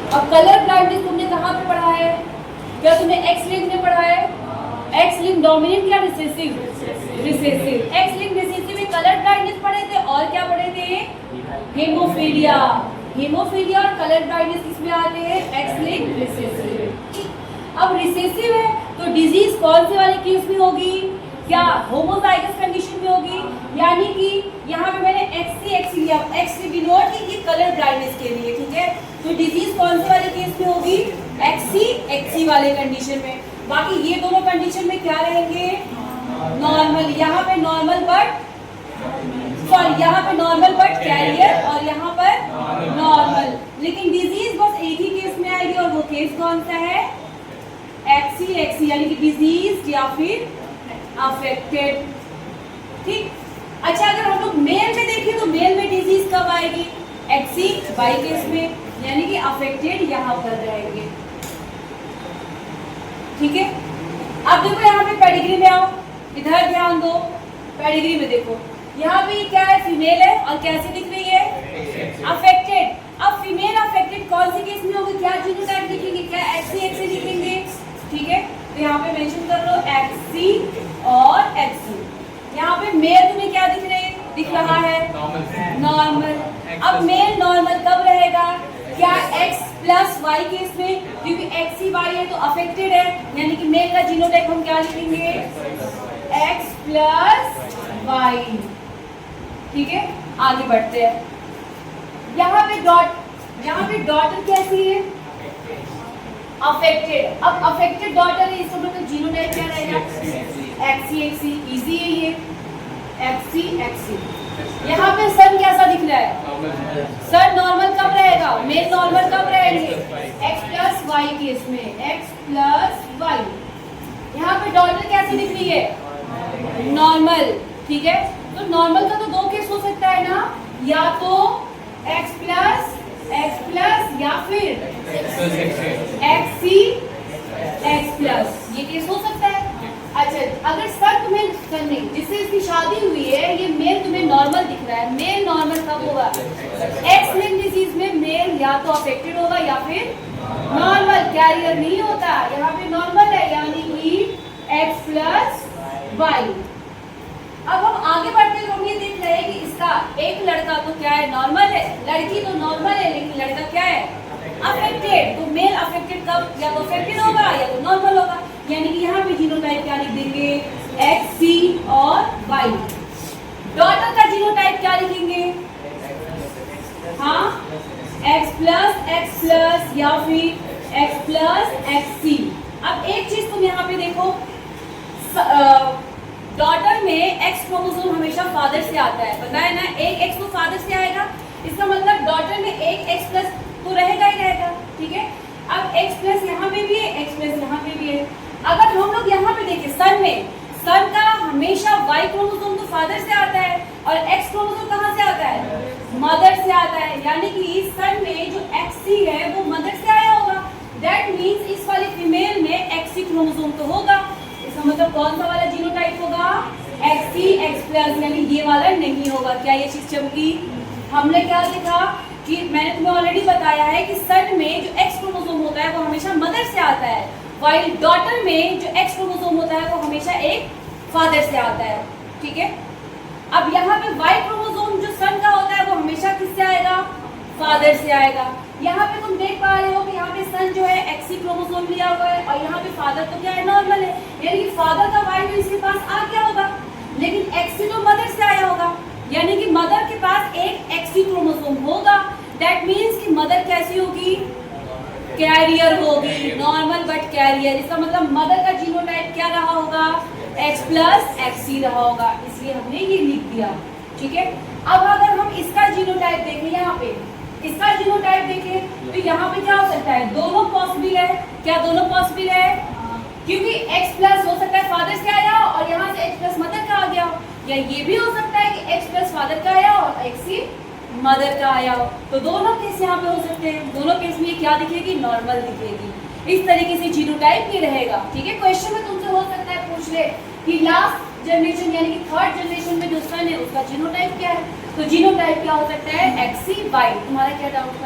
अब colour blindness तुमने कहाँ पे पढ़ा है? क्या तुमने एक्स लिंक में पढ़ा है? एक्स लिंक डोमिनेंट या recessive? Recessive. X link recessive में कलर ब्लाइंडनेस पढ़े थे और क्या पढ़े थे? हेमोफीलिया। हेमोफीलिया और कलर ब्लाइंडनेस किसमें आते हैं? X link recessive. अब रिसेसिव है तो डिजीज कौन से वाले केस में होगी? क्या होमोजाइगस कंडीशन में होगी? यानी कि यहाँ पे मैंने एक्स लिया, एक्स डिनोट की ये कलर ब्लाइंडनेस के लिए, ठीक है। तो डिजीज कौन से वाले केस में होगी? एक्सी वाले कंडीशन में। बाकी ये दोनों कंडीशन में क्या रहेंगे? नॉर्मल। यहाँ पे नॉर्मल बट यहाँ पे नॉर्मल बट कैरियर और यहाँ पर नॉर्मल। लेकिन डिजीज बस एक ही केस में आएगी और वो केस कौन सा है? एक्सी यानी कि डिजीज या फिर अफेक्टेड। ठीक। अच्छा, अगर हम लोग मेल में देखें तो मेल में डिजीज कब आएगी? एक्सी वाई केस में, यानी कि अफेक्टेड यहाँ पर रहेंगे। ठीक है। अब देखो यहाँ पे पेडिग्री में आओ, इधर ध्यान दो। पेडिग्री में देखो, यहाँ पे क्या है? फीमेल है और कैसी दिख रही है? अफेक्टेड। अब फीमेल अफेक्टेड कौन से केस में होगी? क्या जीनोटाइप दिखेंगे? क्या एक्सी दिखेंगे? ठीक है, तो यहाँ पे मेंशन कर लो एक्सी और एक्सी। यहाँ पे मेल तुम्हें क्या दिख रहा है? नॉर्मल। अब मेल नॉर्मल कब रहेगा? क्या एक्स प्लस वाई केस में? क्योंकि एक्सी वाई है तो अफेक्टेड है, यानी कि मेल का जीनोटाइप हम क्या लिखेंगे? X plus Y. ठीक है, आगे बढ़ते हैं। यहाँ पे डॉटर कैसी है? अफेक्टेड। अब अफेक्टेड डॉटर है, इसका मतलब जीनोटाइप क्या रहेगा? एक्सी। इजी है ये, एक्सी। यहाँ पे सन कैसा दिख रहा है? सन नॉर्मल कब रहेगा? मेल नॉर्मल कब रहेंगे? एक्स प्लस वाई केस में, एक्स प्लस वाई। यहाँ पे डॉटर कैसी दिख रही है? नॉर्मल। ठीक है, तो नॉर्मल का तो दो केस हो सकता है ना, या तो एक्स प्लस या फिर एक्सी एक्स प्लस, ये केस हो सकता है। अच्छा, अगर सन में जिससे इसकी शादी हुई है ये मेल तुम्हें नॉर्मल दिख रहा है, मेल नॉर्मल कब होगा? एक्स लिंक्ड डिजीज में मेल या तो अफेक्टेड होगा या फिर नॉर्मल, कैरियर नहीं होता। यहाँ पे नॉर्मल है, यानी कि एक्स प्लस वाई। अब हम आगे बढ़ते तो हम ये देख रहे हैं कि इसका एक लड़का तो क्या है? नॉर्मल है, लड़की तो नॉर्मल है, लेकिन लड़का क्या है? अफेक्टेड। तो मेल अफेक्टेड कब? या तो अफेक्टेड होगा या तो नॉर्मल होगा, यानी कि यहाँ पे जीनोटाइप क्या लिख देंगे? एक्सी और वाई। डॉटर का जीनोटाइप क्या लिखेंगे? हाँ, एक्स प्लस या फिर एक्स प्लस एक्सी। अब एक चीज तुम यहाँ पे देखो, डॉटर में एक्स क्रोमोसोम हमेशा फादर से आता है, पता है ना? एक एक्स तो फादर से आएगा, इसका मतलब डॉटर में एक एक्स प्लस तो रहेगा ही रहेगा। ठीक है, अब एक्स प्लस यहाँ पे भी है, एक्स प्लस यहाँ पे भी है। अगर हम लोग यहाँ पे देखें सन में, सन का हमेशा वाई क्रोमोसोम तो फादर से आता है और एक्स क्रोमोसोम कहाँ से आता है? मदर से आता है, यानी कि सन में जो एक्सी है वो मदर से आया होगा। दैट मीन्स इस वाली फीमेल में एक्सी क्रोमोसोम तो होगा, इसका मतलब कौन सा वाला जीनोटाइप होगा? एक्सी एक्स प्लस, यानी ये वाला नहीं होगा। क्या ये चीज चमकी? हमने क्या देखा कि मैंने तुम्हें ऑलरेडी बताया है कि सन में जो एक्स क्रोमोसोम होता है वो हमेशा मदर से आता है, वाइल डॉटर में जो एक्स क्रोमोसोम होता है वो हमेशा एक फादर से आता है। ठीक है, अब यहाँ पे वाई क्रोमोसोम जो सन का होता है वो हमेशा किससे आएगा? फादर से आएगा। यहाँ पे तुम देख पा रहे हो कि यहाँ पे सन जो है एक्सी क्रोमोसोम लिया हुआ है और यहाँ पे फादर तो क्या है? नॉर्मल है, यानी कि फादर का वाई तो इसके पास आ गया होगा, लेकिन एक्सी तो मदर से आया होगा, यानी कि मदर के पास एक एक्सी क्रोमोसोम होगा। दैट मीन्स कि मदर कैसी होगी? कैरियर होगी, नॉर्मल बट कैरियर। इसका मतलब मदर का जीनोटाइप क्या रहा होगा? एक्स प्लस एक्सी रहा होगा, इसलिए हमने ये लिख दिया। ठीक है, अब अगर हम इसका जीनोटाइप देखें, यहाँ पे इसका जीनोटाइप देखें तो यहाँ पे क्या हो सकता है? दोनों पॉसिबल है। क्या दोनों पॉसिबल है? क्योंकि x प्लस हो सकता है फादर से आया और यहाँ से x प्लस मदर का आ गया, या ये भी हो सकता है कि x प्लस फादर का आया और x ही मदर का आया हो। तो दोनों केस यहाँ पे हो सकते हैं। दोनों केस में क्या दिखेगी? नॉर्मल दिखेगी। इस तरीके से जीनोटाइप ये रहेगा। ठीक है, क्वेश्चन में तुमसे हो सकता है पूछ ले कि लास्ट जनरेशन यानी कि थर्ड जनरेशन में जो सन है उसका जीनोटाइप क्या है? तो जीनोटाइप क्या हो सकता है? X Y. तुम्हारा क्या डाउट?